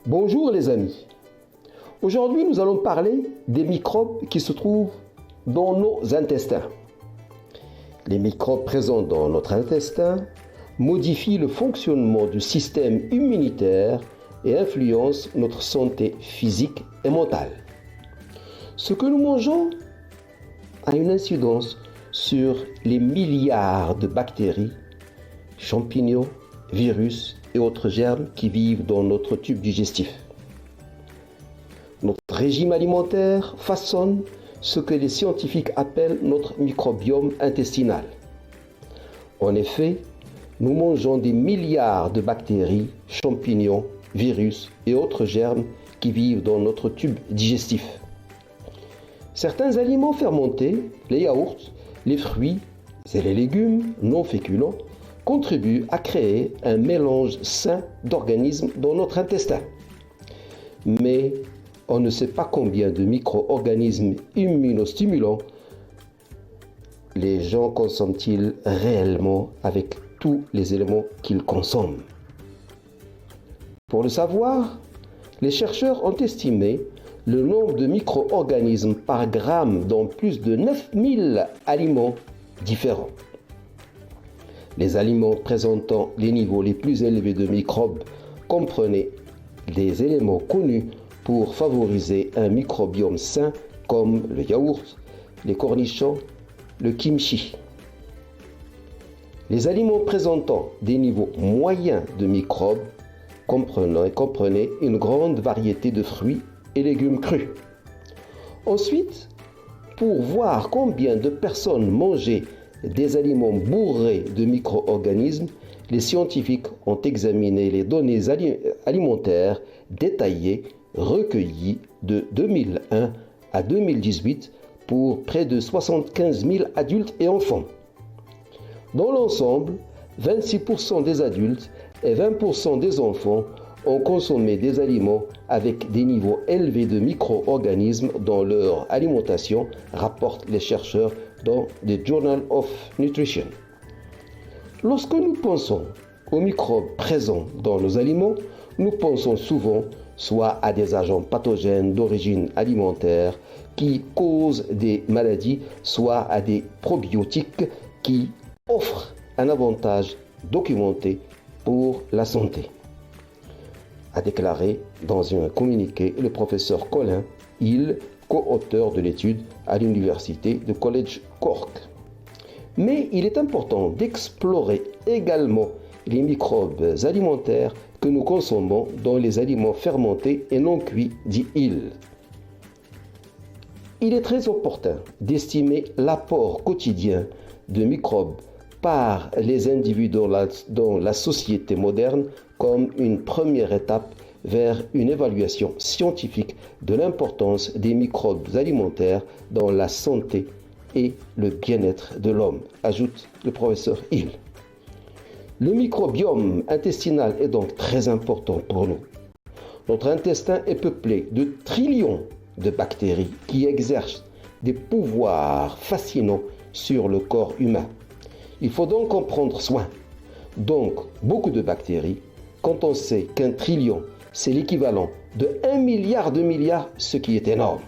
Bonjour les amis. Aujourd'hui, nous allons parler des microbes qui se trouvent dans nos intestins. Les microbes présents dans notre intestin modifient le fonctionnement du système immunitaire et influencent notre santé physique et mentale. Ce que nous mangeons a une incidence sur les milliards de bactéries, champignons, virus et autres germes qui vivent dans notre tube digestif. Notre régime alimentaire façonne ce que les scientifiques appellent notre microbiome intestinal. En effet, nous mangeons des milliards de bactéries, champignons, virus et autres germes qui vivent dans notre tube digestif. Certains aliments fermentés, les yaourts, les fruits et les légumes non féculents contribuent à créer un mélange sain d'organismes dans notre intestin. Mais on ne sait pas combien de micro-organismes immunostimulants les gens consomment-ils réellement avec tous les éléments qu'ils consomment. Pour le savoir, les chercheurs ont estimé le nombre de micro-organismes par gramme dans plus de 9000 aliments différents. Les aliments présentant les niveaux les plus élevés de microbes comprenaient des éléments connus pour favoriser un microbiome sain comme le yaourt, les cornichons, le kimchi. Les aliments présentant des niveaux moyens de microbes comprenaient une grande variété de fruits et légumes crus. Ensuite, pour voir combien de personnes mangeaient des aliments bourrés de micro-organismes, les scientifiques ont examiné les données alimentaires détaillées recueillies de 2001 à 2018 pour près de 75 000 adultes et enfants. Dans l'ensemble, 26% des adultes et 20% des enfants ont consommé des aliments avec des niveaux élevés de micro-organismes dans leur alimentation, rapportent les chercheurs dans The Journal of Nutrition. Lorsque nous pensons aux microbes présents dans nos aliments, nous pensons souvent soit à des agents pathogènes d'origine alimentaire qui causent des maladies, soit à des probiotiques qui offrent un avantage documenté pour la santé, a déclaré dans un communiqué le professeur Colin Hill, co-auteur de l'étude à l'université de College Cork. Mais il est important d'explorer également les microbes alimentaires que nous consommons dans les aliments fermentés et non cuits, dit Hill. Il est très opportun d'estimer l'apport quotidien de microbes par les individus dans la société moderne comme une première étape vers une évaluation scientifique de l'importance des microbes alimentaires dans la santé et le bien-être de l'homme, ajoute le professeur Hill. Le microbiome intestinal est donc très important pour nous. Notre intestin est peuplé de trillions de bactéries qui exercent des pouvoirs fascinants sur le corps humain. Il faut donc en prendre soin. Donc, beaucoup de bactéries, quand on sait qu'un trillion, c'est l'équivalent de 1 milliard de milliards, ce qui est énorme.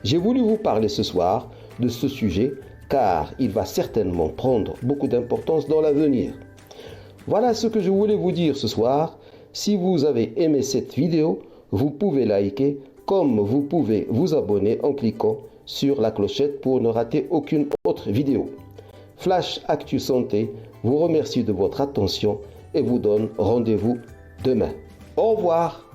J'ai voulu vous parler ce soir de ce sujet car il va certainement prendre beaucoup d'importance dans l'avenir. Voilà ce que je voulais vous dire ce soir. Si vous avez aimé cette vidéo, vous pouvez liker comme vous pouvez vous abonner en cliquant sur la clochette pour ne rater aucune autre vidéo. Flash Actu Santé vous remercie de votre attention et vous donne rendez-vous demain. Au revoir.